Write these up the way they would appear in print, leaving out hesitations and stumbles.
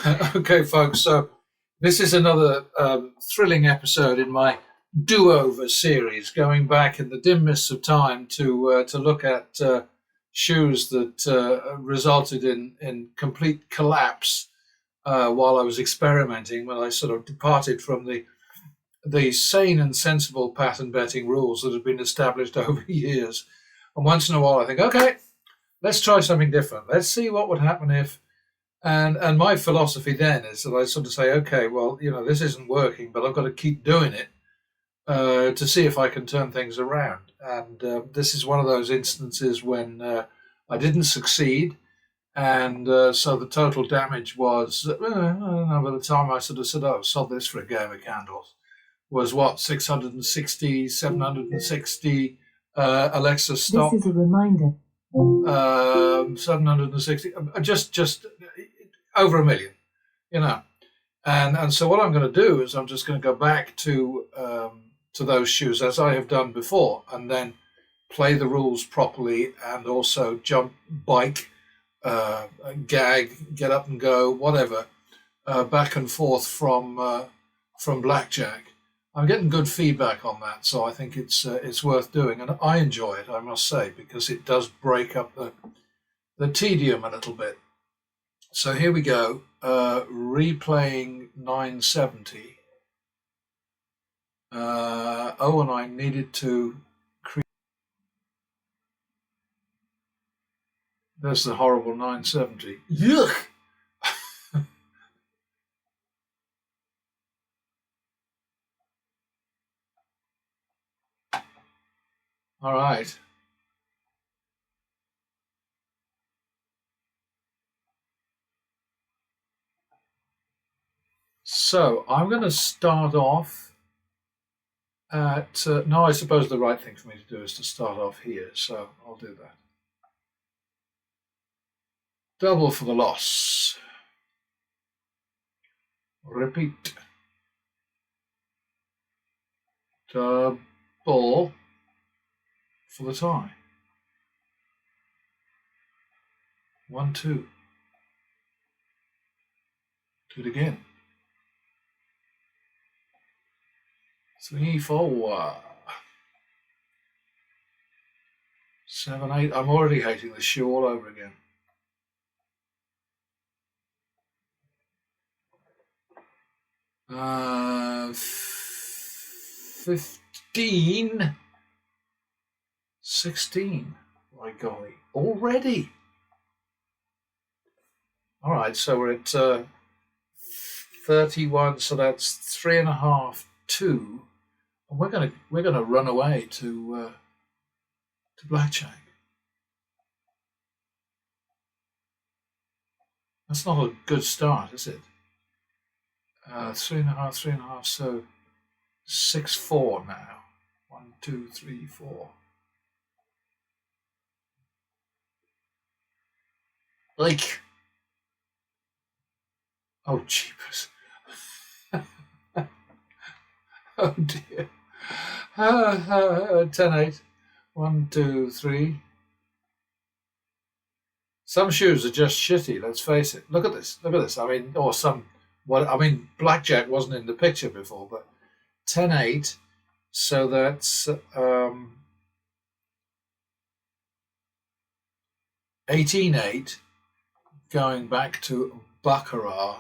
Okay, folks. So this is another thrilling episode in my do-over series, going back in the dim mists of time to look at shoes that resulted in complete collapse while I was experimenting. When I sort of departed from the sane and sensible pattern betting rules that had been established over years, and once in a while I think, okay, let's try something different. Let's see what would happen if. And my philosophy then is that I sort of say, okay, well, this isn't working, but I've got to keep doing it to see if I can turn things around. And this is one of those instances when I didn't succeed, and so the total damage was, I don't know, by the time I sort of said, oh, sold this for a game of candles, was what, 660, 760 Alexa stop. This is a reminder. 760, just over $1 million, and so what I'm going to do is I'm just going to go back to those shoes as I have done before, and then play the rules properly, and also jump, bike, gag, get up and go, whatever, back and forth from blackjack. I'm getting good feedback on that, so I think it's worth doing, and I enjoy it, I must say, because it does break up the tedium a little bit. So here we go, replaying 970. And I needed to create. There's the horrible 970. Yuck! All right. So I'm going to start off at, no, I suppose the right thing for me to do is to start off here, so I'll do that. Double for the loss. Repeat. Double for the tie. 1, 2. Do it again. 3, 4. 7, 8. I'm already hating this shoe all over again. 15. 16. My golly. Already. All right, so we're at 31, so that's 3.5, 2. And we're gonna run away to blackjack. That's not a good start, is it? 3.5, 3.5, so 6, 4 now. 1, 2, 3, 4. Like, oh jeepers. Oh dear. 10, 8. 1, 2, 3. Some shoes are just shitty, let's face it. Look at this. Look at this. I mean, or blackjack wasn't in the picture before, but 10, 8. So that's 18, 8, going back to baccarat.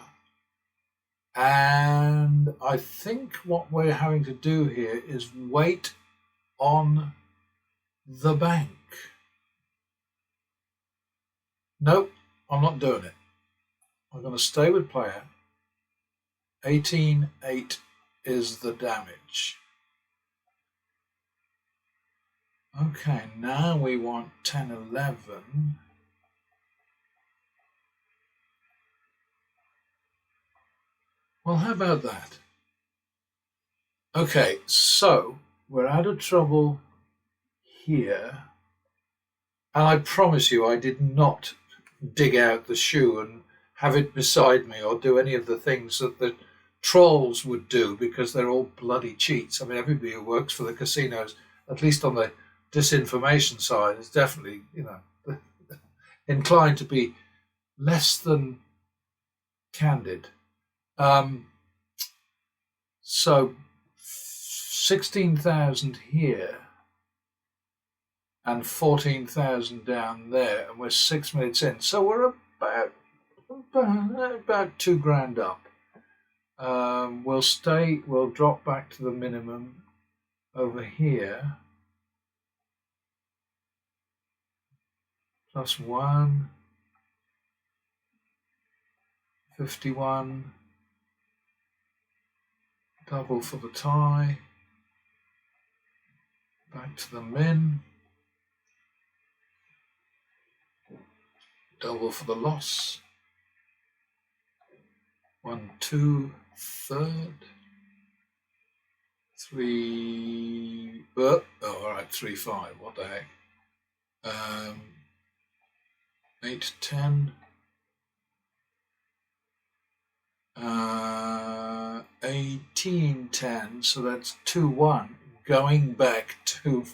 And I think what we're having to do here is wait on the bank. Nope, I'm not doing it. I'm going to stay with player. 18, 8 is the damage. Okay, now we want 10, 11. Well, how about that? Okay, so we're out of trouble here. And I promise you, I did not dig out the shoe and have it beside me or do any of the things that the trolls would do, because they're all bloody cheats. I mean, everybody who works for the casinos, at least on the disinformation side, is definitely, inclined to be less than candid. So 16,000 here and 14,000 down there, and we're 6 minutes in. So we're about $2,000 up. We'll drop back to the minimum over here. Plus 1, 51, double for the tie, back to the min, double for the loss, 1, 2, third, 3, all right, 3, 5, what the heck, 8, 10, 18, 10, so that's 2, 1, going back to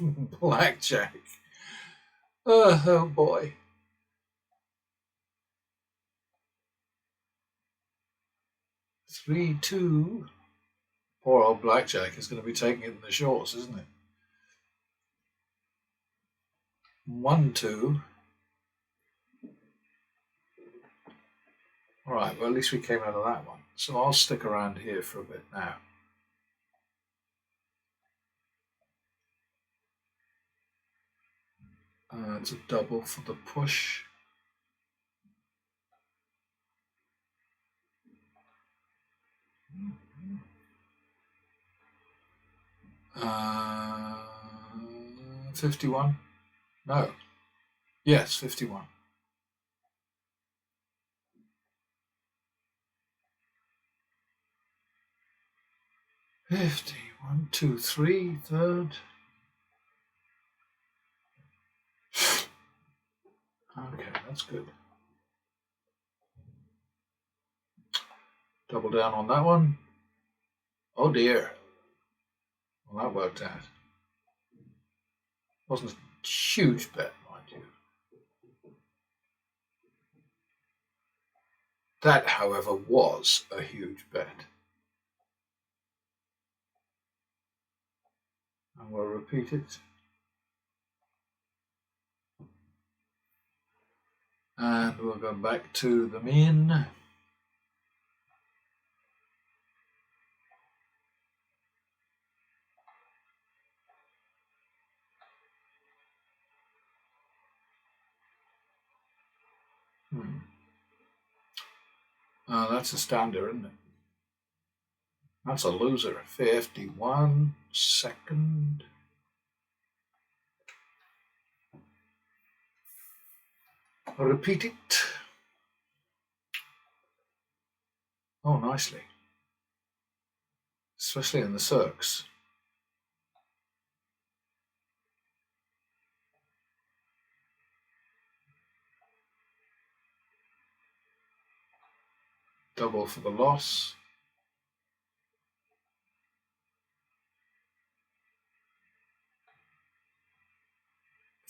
blackjack. Oh boy. Three, 2. Poor old blackjack is going to be taking it in the shorts, isn't it? 1, 2. All right, well, at least we came out of that one. So I'll stick around here for a bit now. It's a double for the push. Uh, 51? No. Yes, 51. One, 2, 3, third. Okay, that's good. Double down on that one. Oh dear. Well, that worked out. Wasn't a huge bet, mind you. That, however, was a huge bet. And we'll repeat it. And we'll go back to the min. That's a stander, isn't it? That's a loser. 51, second. Repeat it. Oh, nicely. Especially in the circs. Double for the loss.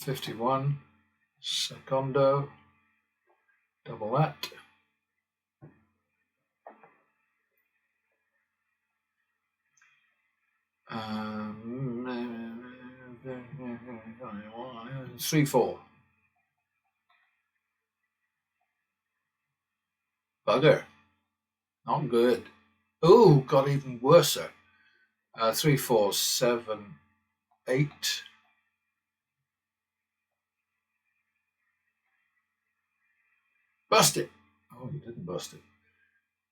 $51, secondo, double that. Three, 4. Bugger. Not good. Oh, got even worse. 3, 4, 7, 8. Bust it. Oh, you didn't bust it.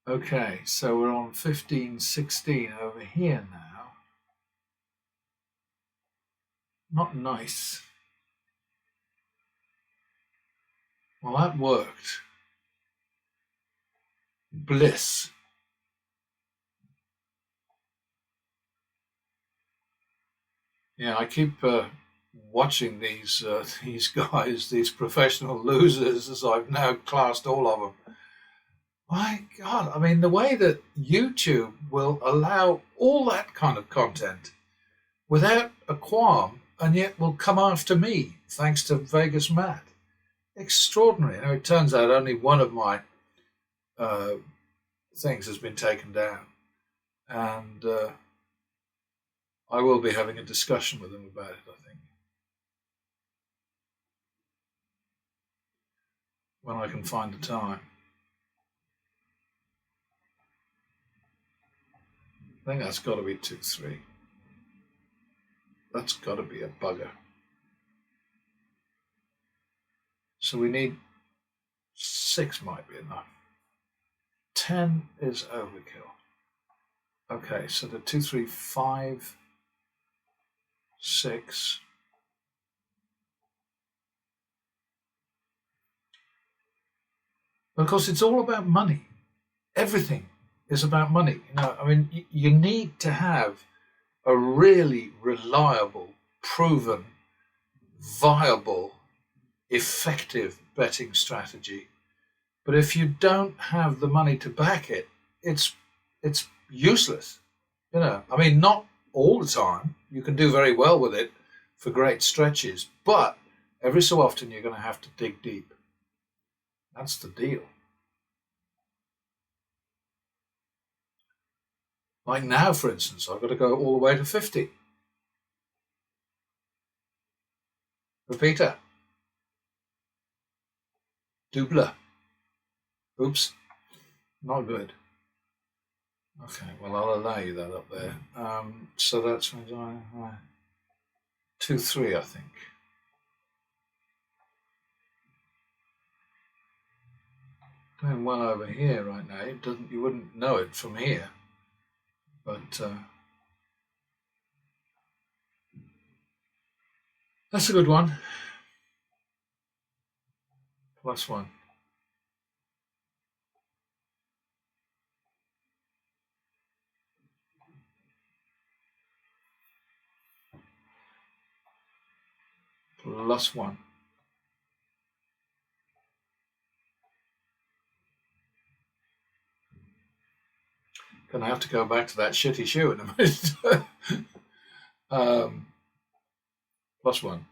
Okay, so we're on 15, 16 over here now. Not nice. Well, that worked. Bliss. Yeah, I keep watching these guys, these professional losers, as I've now classed all of them. My God, I mean, the way that YouTube will allow all that kind of content without a qualm, and yet will come after me, thanks to Vegas Matt. Extraordinary. Now, it turns out only one of my things has been taken down, and I will be having a discussion with them about it, I think, when I can find the time. I think that's got to be 2-3. That's got to be a bugger. So we need 6 might be enough. 10 is overkill. Okay, so the 2, 3, 5, 6. Of course, it's all about money. Everything is about money. I mean, you need to have a really reliable, proven, viable, effective betting strategy. But if you don't have the money to back it, it's useless. I mean, not all the time. You can do very well with it for great stretches, but every so often you're going to have to dig deep. That's the deal. Like now, for instance, I've got to go all the way to 50. Repeater. Double. Oops. Not good. Okay, well, I'll allow you that up there. So that's 2, 3, I think. Going well over here right now. You wouldn't know it from here, but that's a good one. +1. +1. Gonna have to go back to that shitty shoe in a minute. +1.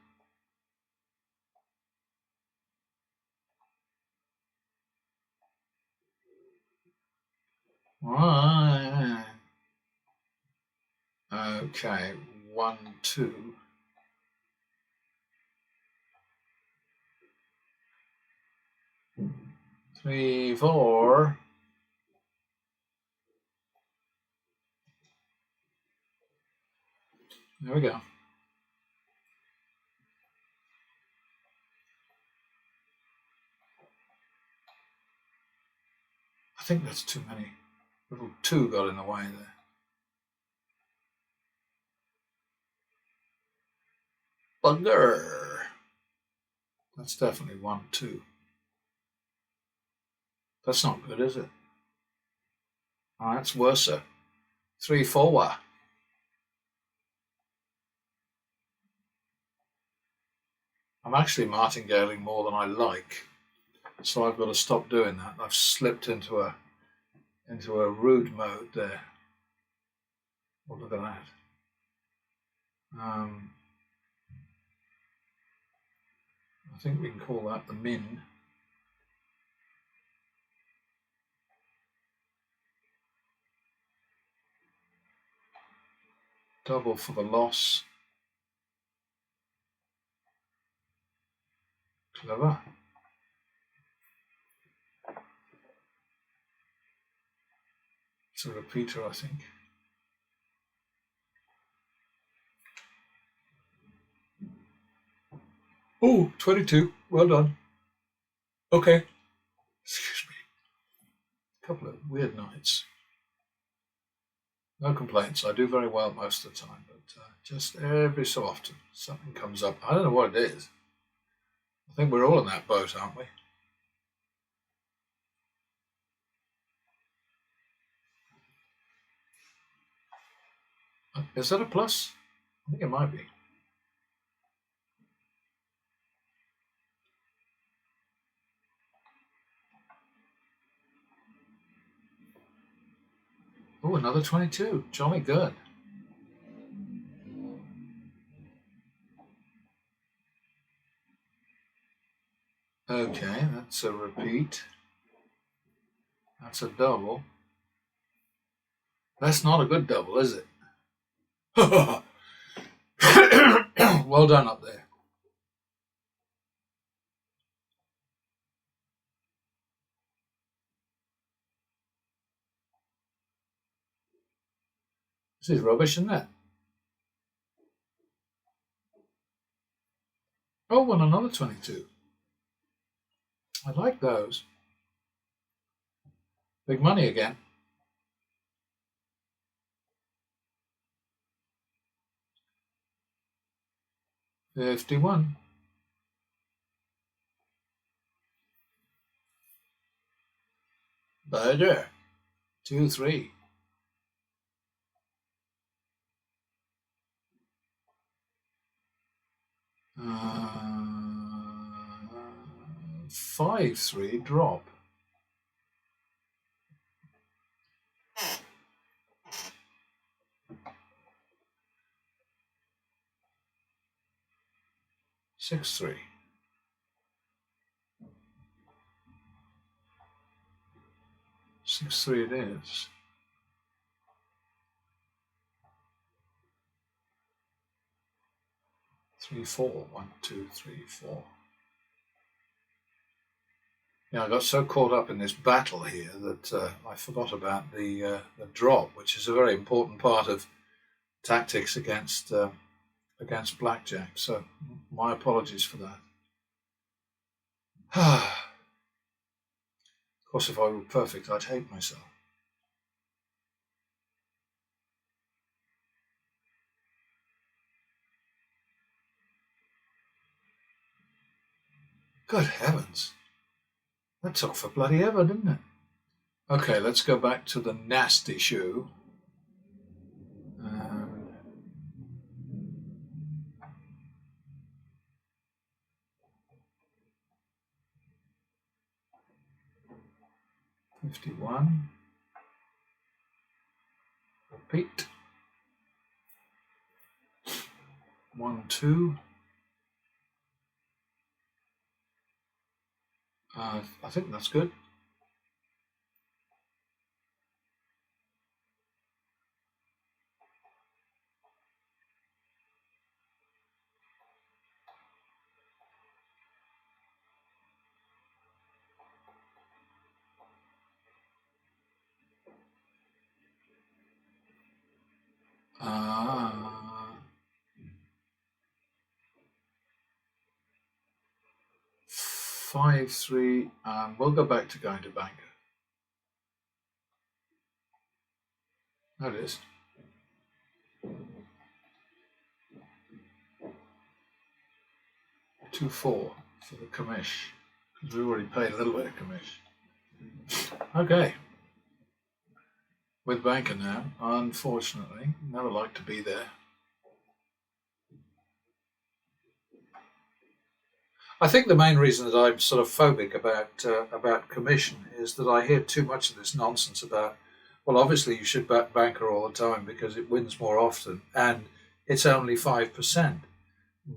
Okay, 1, 2. 3, 4. There we go. I think that's too many. Little 2 got in the way there. Bugger. That's definitely 1, 2. That's not good, is it? Oh, that's worse. 3, 4. I'm actually martingaling more than I like, so I've got to stop doing that. I've slipped into a rude mode there. Oh, look at that. I think we can call that the min. Double for the loss. Clever. It's a repeater, I think. Oh, 22. Well done. Okay. Excuse me. A couple of weird nights. No complaints. I do very well most of the time, but just every so often something comes up. I don't know what it is. I think we're all in that boat, aren't we? Is that a plus? I think it might be. Oh, another 22. Jolly good. Okay, that's a repeat. That's a double. That's not a good double, is it? Well done up there. This is rubbish, isn't it? Oh, won another 22. I like those. Big money again. 51. Better. 2, 3. Uh, 5, 3 drop. Six, 3. 6, 3 it is. 3, 4. 1, 2, 3, 4. Yeah, I got so caught up in this battle here that I forgot about the drop, which is a very important part of tactics against blackjack. So my apologies for that. Of course, if I were perfect, I'd hate myself. Good heavens. That took for bloody ever, didn't it? Okay, let's go back to the nasty shoe. 51. Repeat. 1, 2. I think that's good. Uh, 5, 3. We'll go back to going to banker. That is. 2, 4 for the commish, because we already paid a little bit of commish. Okay. With banker now, unfortunately. Never like to be there. I think the main reason that I'm sort of phobic about commission is that I hear too much of this nonsense about, well, obviously you should back banker all the time because it wins more often, and it's only 5%.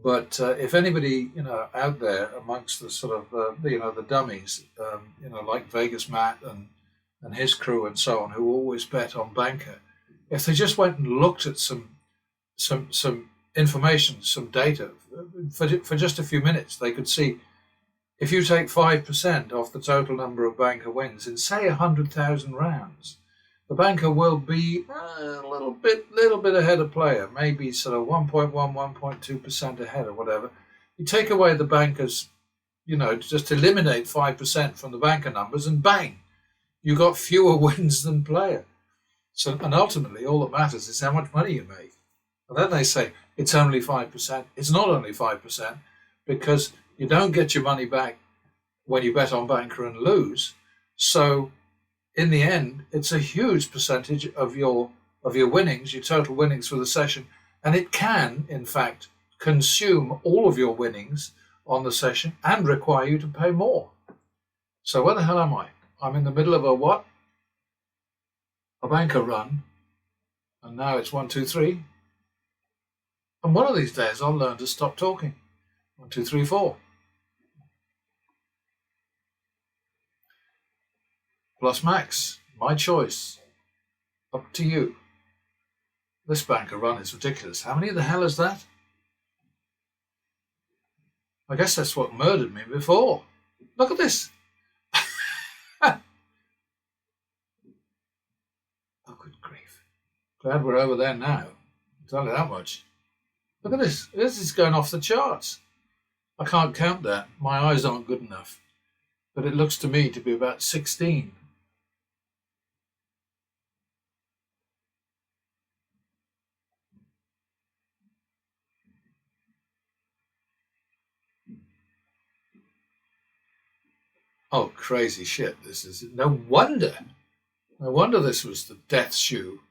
But if anybody out there amongst the sort of the dummies, like Vegas Matt and his crew and so on, who always bet on banker, if they just went and looked at some information, some data for just a few minutes, they could see if you take 5% off the total number of banker wins in say 100,000 rounds, the banker will be a little bit ahead of player, maybe sort of 1.1, 1.2% ahead or whatever. You take away the bankers, just eliminate 5% from the banker numbers, and bang, you got fewer wins than player. So, and ultimately, all that matters is how much money you make. And then they say it's only 5%. It's not only 5% because you don't get your money back when you bet on banker and lose. So in the end, it's a huge percentage of your winnings, your total winnings for the session, and it can, in fact, consume all of your winnings on the session and require you to pay more. So where the hell am I? I'm in the middle of a what? A banker run, and now it's 1, 2, 3. And one of these days I'll learn to stop talking. 1, 2, 3, 4. Plus max, my choice. Up to you. This banker run is ridiculous. How many the hell is that? I guess that's what murdered me before. Look at this. Oh, good grief. Glad we're over there now. I'll tell you that much. Look at this. This is going off the charts. I can't count that. My eyes aren't good enough. But it looks to me to be about 16. Oh, crazy shit. This is no wonder. No wonder this was the death shoe.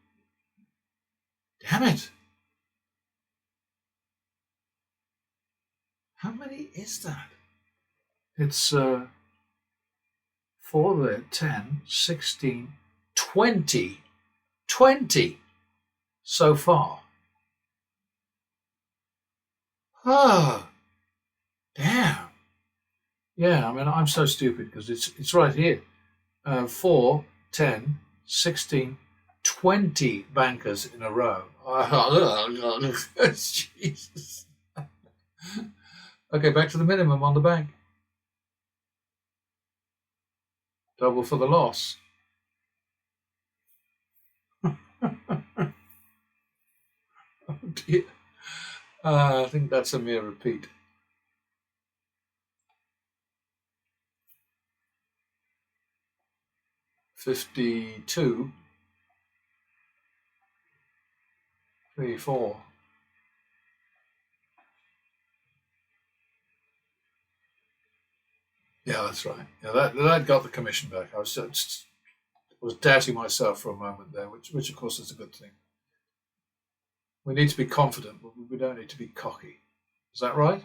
Damn it. How many is that? It's 4 there, 10, 16, 20. 20 so far. Oh, damn. Yeah, I mean, I'm so stupid because it's right here. 4, 10, 16, 20 bankers in a row. Jesus. Okay, back to the minimum on the bank. Double for the loss. Oh dear. I think that's a mere repeat. $52, 3, 4. Yeah, that's right. Yeah, that got the commission back. I was doubting myself for a moment there, which of course is a good thing. We need to be confident, but we don't need to be cocky. Is that right?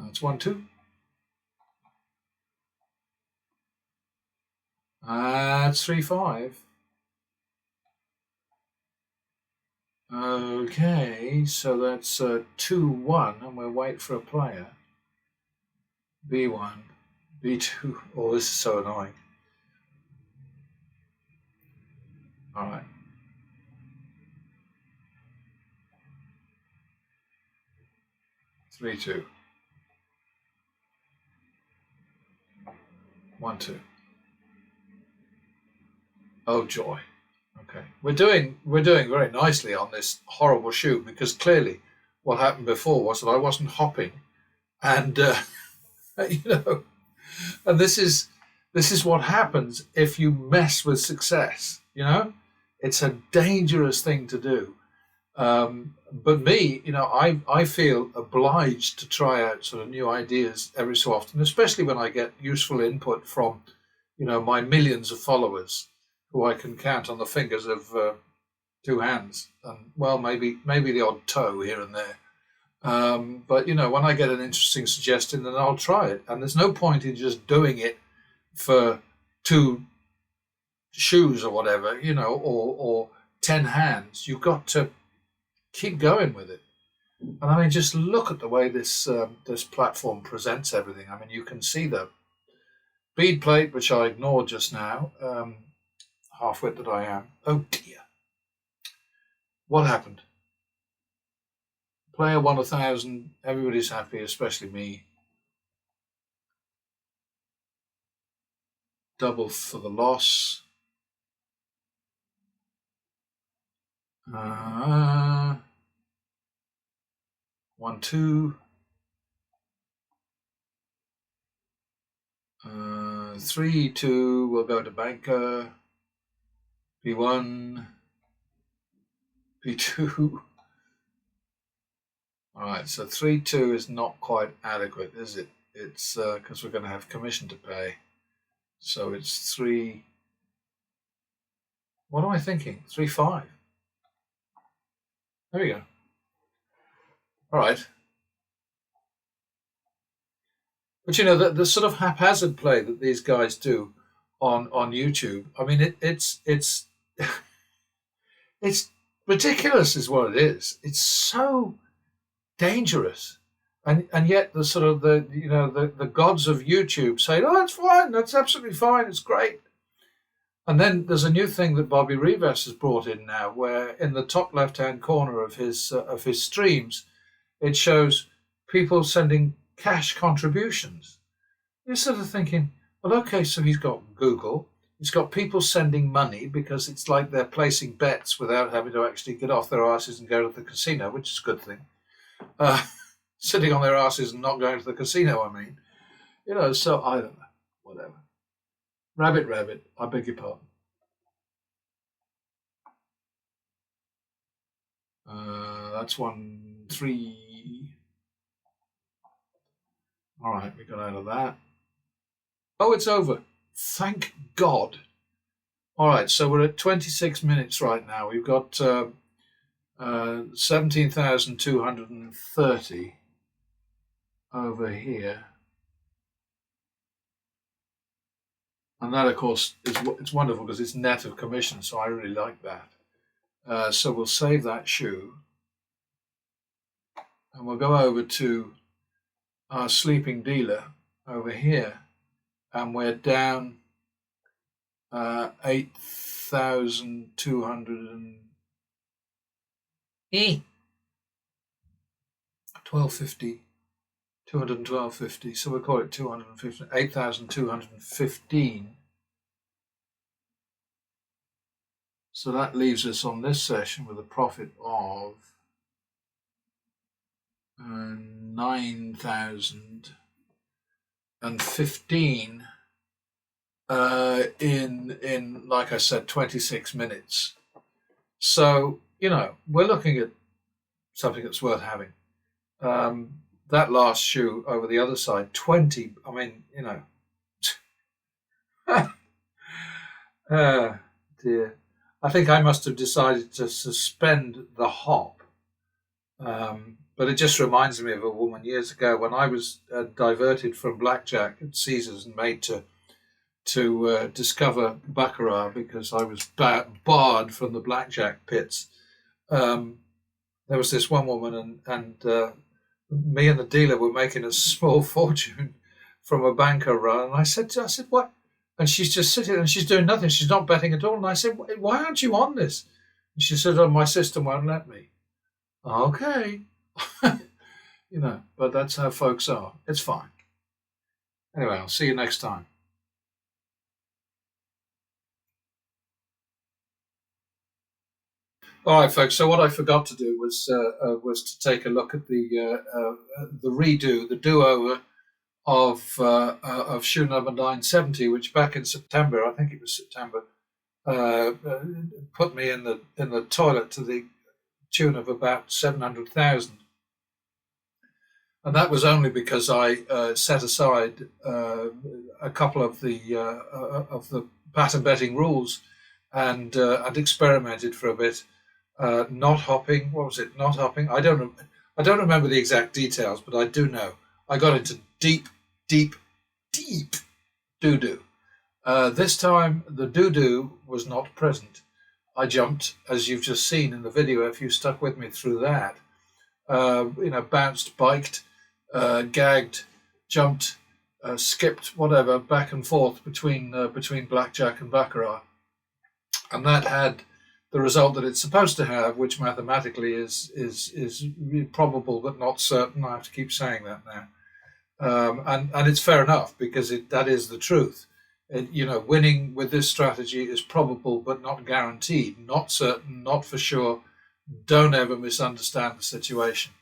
It's 1, 2. It's 3, 5. Okay, so that's 2, 1, and we'll wait for a player. B1, B2. Oh, this is so annoying. All right. 3, 2. 1, 2. Oh joy. Okay. We're doing very nicely on this horrible shoe because clearly what happened before was that I wasn't hopping and you know, and this is what happens if you mess with success, you know? It's a dangerous thing to do. But me, you know, I feel obliged to try out sort of new ideas every so often, especially when I get useful input from, you know, my millions of followers who I can count on the fingers of 2 hands, and well, maybe the odd toe here and there. But you know, when I get an interesting suggestion, then I'll try it. And there's no point in just doing it for 2 shoes or whatever, you know, or 10 hands. You've got to keep going with it. And I mean, just look at the way this platform presents everything. I mean, you can see the bead plate, which I ignored just now. Half-wit that I am. Oh dear. What happened? Player won 1,000. Everybody's happy, especially me. Double for the loss. 1, 2. 3, 2. We'll go to banker. B1. B2. All right, so 3, 2 is not quite adequate, is it? It's because we're going to have commission to pay. So it's 3. What am I thinking? 3, 5. There we go. All right. But you know, the sort of haphazard play that these guys do on YouTube. I mean, it's it's ridiculous, is what it is. It's so dangerous, and yet the sort of the gods of YouTube say, "Oh, it's fine. That's absolutely fine. It's great." And then there's a new thing that Bobby Rivas has brought in now, where in the top left-hand corner of his streams, it shows people sending cash contributions. You're sort of thinking, well, okay, so he's got Google, he's got people sending money because it's like they're placing bets without having to actually get off their asses and go to the casino, which is a good thing. Sitting on their asses and not going to the casino, I mean. So I don't know, whatever. Rabbit, I beg your pardon. That's 1-3. All right, we got out of that. Oh, it's over. Thank God. All right, so we're at 26 minutes right now. We've got 17,230 over here. And that, of course, it's wonderful because it's net of commission, so I really like that. So we'll save that shoe. And we'll go over to our sleeping dealer over here. And we're down 8,200 1250, 212.50. So we'll call it 250, 8,215. So that leaves us on this session with a profit of 9,015 in like I said, 26 minutes. So we're looking at something that's worth having. That last shoe over the other side, 20. I mean, dear. I think I must have decided to suspend the hop. But it just reminds me of a woman years ago when I was diverted from blackjack at Caesars and made to discover baccarat because I was barred from the blackjack pits. There was this one woman, and me and the dealer were making a small fortune from a banker run. And I said, what? And she's just sitting and she's doing nothing. She's not betting at all. And I said, why aren't you on this? And she said, oh, my system won't let me. Okay. But that's how folks are. It's fine. Anyway, I'll see you next time. All right, folks. So what I forgot to do was to take a look at the redo, the do-over of shoe number 970, which back in September, I think it was September, put me in the toilet to the tune of about 700,000. And that was only because I set aside a couple of the pattern betting rules and experimented for a bit. Not hopping. What was it? Not hopping. I don't remember the exact details, but I do know I got into deep doo-doo. This time the doo-doo was not present. I jumped, as you've just seen in the video, if you stuck with me through that. Bounced, biked, gagged, jumped, skipped, whatever, back and forth between blackjack and baccarat, and that had the result that it's supposed to have, which mathematically is probable but not certain. I have to keep saying that now, and it's fair enough because that is the truth. Winning with this strategy is probable but not guaranteed, not certain, not for sure. Don't ever misunderstand the situation.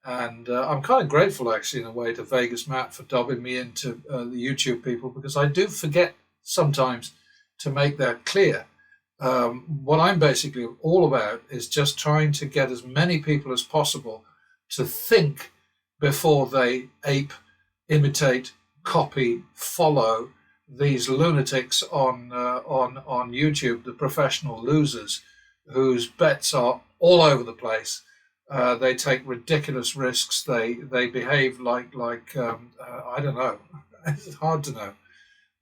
And I'm kind of grateful, actually, in a way, to Vegas Matt for dobbing me into the YouTube people, because I do forget sometimes to make that clear. What I'm basically all about is just trying to get as many people as possible to think before they ape, imitate, copy, follow these lunatics on YouTube, the professional losers, whose bets are all over the place. They take ridiculous risks. They behave like I don't know. It's hard to know.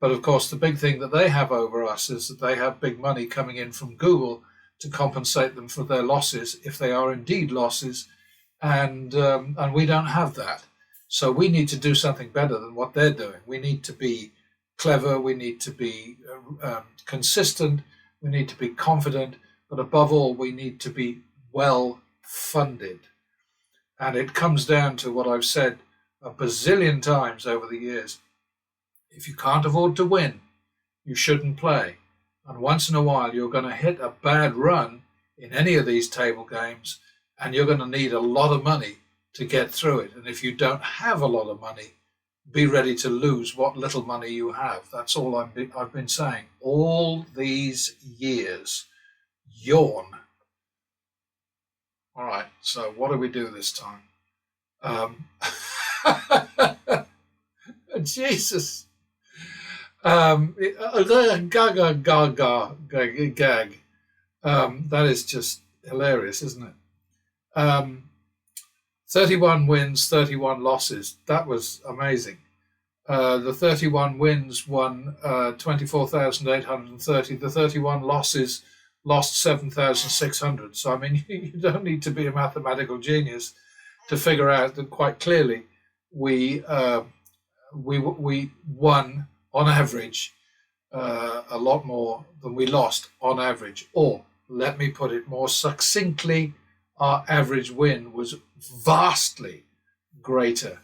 But of course, the big thing that they have over us is that they have big money coming in from Google to compensate them for their losses, if they are indeed losses, and we don't have that. So we need to do something better than what they're doing. We need to be clever. We need to be consistent. We need to be confident. But above all, we need to be well funded. And it comes down to what I've said a bazillion times over the years. If you can't afford to win, you shouldn't play. And once in a while, you're going to hit a bad run in any of these table games, and you're going to need a lot of money to get through it. And if you don't have a lot of money, be ready to lose what little money you have. That's all I've been saying all these years. Yawn. All right, so what do we do this time? Jesus. Gag. That is just hilarious, isn't it? 31 wins, 31 losses. That was amazing. The 31 wins won 24,830. The 31 losses lost 7,600. So, I mean, you don't need to be a mathematical genius to figure out that quite clearly we won on average a lot more than we lost on average. Or, let me put it more succinctly, our average win was vastly greater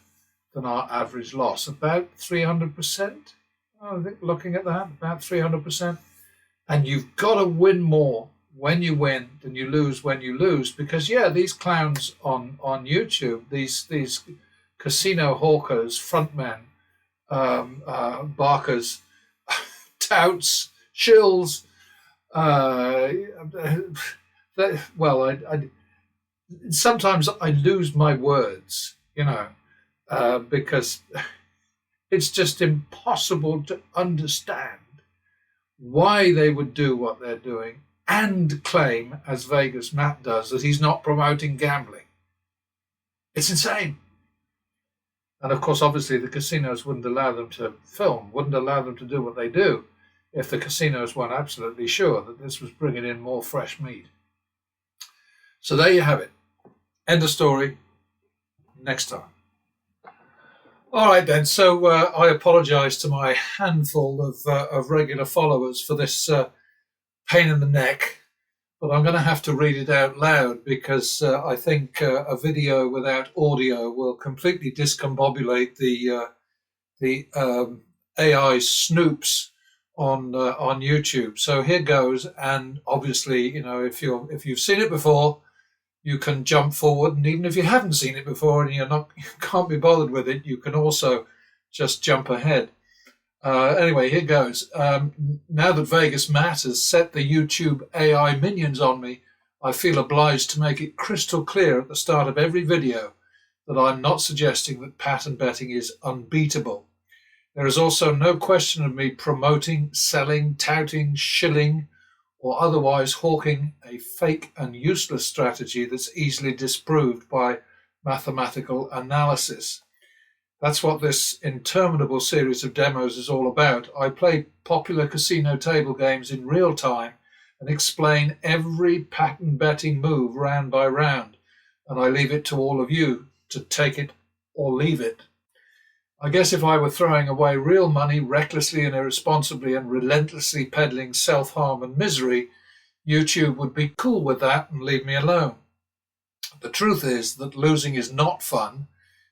than our average loss, about 300%. I think looking at that, about 300%. And you've got to win more when you win than you lose when you lose, because these clowns on YouTube, these casino hawkers, frontmen, barkers, touts, shills. Sometimes I lose my words, because it's just impossible to understand why they would do what they're doing and claim, as Vegas Matt does, that he's not promoting gambling. It's insane. And of course, obviously, the casinos wouldn't allow them to film, wouldn't allow them to do what they do if the casinos weren't absolutely sure that this was bringing in more fresh meat. So there you have it. End of story. Next time. All right, then. So I apologize to my handful of regular followers for this pain in the neck, but I'm going to have to read it out loud because I think a video without audio will completely discombobulate the AI snoops on YouTube. So here goes, and obviously, if you've seen it before, you can jump forward, and even if you haven't seen it before and you can't be bothered with it, you can also just jump ahead. Anyway, here goes. Now that Vegas Matt has set the YouTube AI minions on me, I feel obliged to make it crystal clear at the start of every video that I'm not suggesting that pattern betting is unbeatable. There is also no question of me promoting, selling, touting, shilling, or otherwise hawking a fake and useless strategy that's easily disproved by mathematical analysis. That's what this interminable series of demos is all about. I play popular casino table games in real time and explain every pattern betting move round by round, and I leave it to all of you to take it or leave it. I guess if I were throwing away real money recklessly and irresponsibly and relentlessly peddling self-harm and misery, YouTube would be cool with that and leave me alone. The truth is that losing is not fun,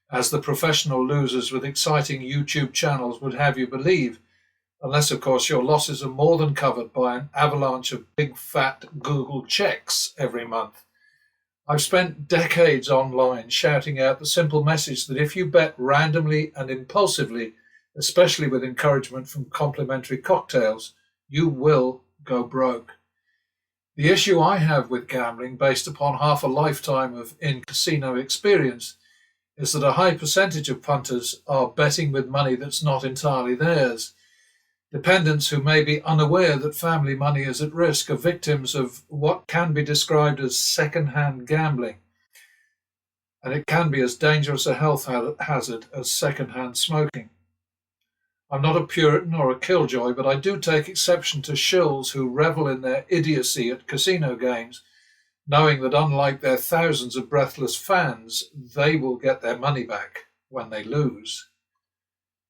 as the professional losers with exciting YouTube channels would have you believe, unless, of course, your losses are more than covered by an avalanche of big fat Google checks every month. I've spent decades online shouting out the simple message that if you bet randomly and impulsively, especially with encouragement from complimentary cocktails, you will go broke. The issue I have with gambling, based upon half a lifetime of in-casino experience, is that a high percentage of punters are betting with money that's not entirely theirs. Dependents who may be unaware that family money is at risk are victims of what can be described as second-hand gambling, and it can be as dangerous a health hazard as second-hand smoking. I'm not a Puritan or a killjoy, but I do take exception to shills who revel in their idiocy at casino games, knowing that unlike their thousands of breathless fans, they will get their money back. when they lose.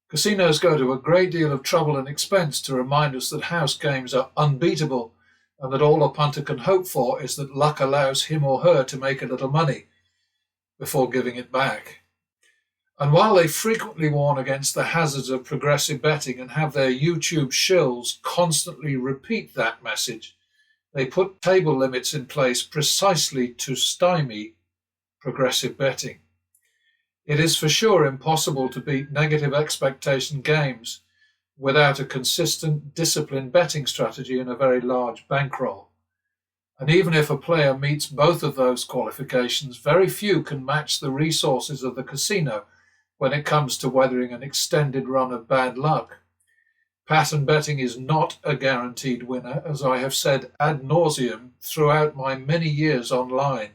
Casinos go to a great deal of trouble and expense to remind us that house games are unbeatable and that all a punter can hope for is that luck allows him or her to make a little money before giving it back. And while they frequently warn against the hazards of progressive betting and have their YouTube shills constantly repeat that message, they put table limits in place precisely to stymie progressive betting. It is for sure impossible to beat negative expectation games without a consistent, disciplined betting strategy and a very large bankroll. And even if a player meets both of those qualifications, very few can match the resources of the casino when it comes to weathering an extended run of bad luck. Pattern betting is not a guaranteed winner, as I have said ad nauseum throughout my many years online.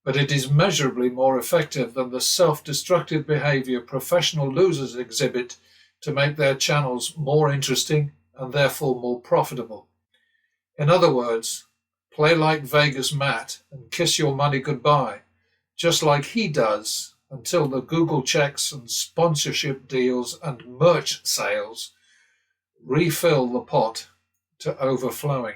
But it is measurably more effective than the self-destructive behavior professional losers exhibit to make their channels more interesting and therefore more profitable. In other words, play like Vegas Matt and kiss your money goodbye, just like he does, until the Google checks and sponsorship deals and merch sales refill the pot to overflowing.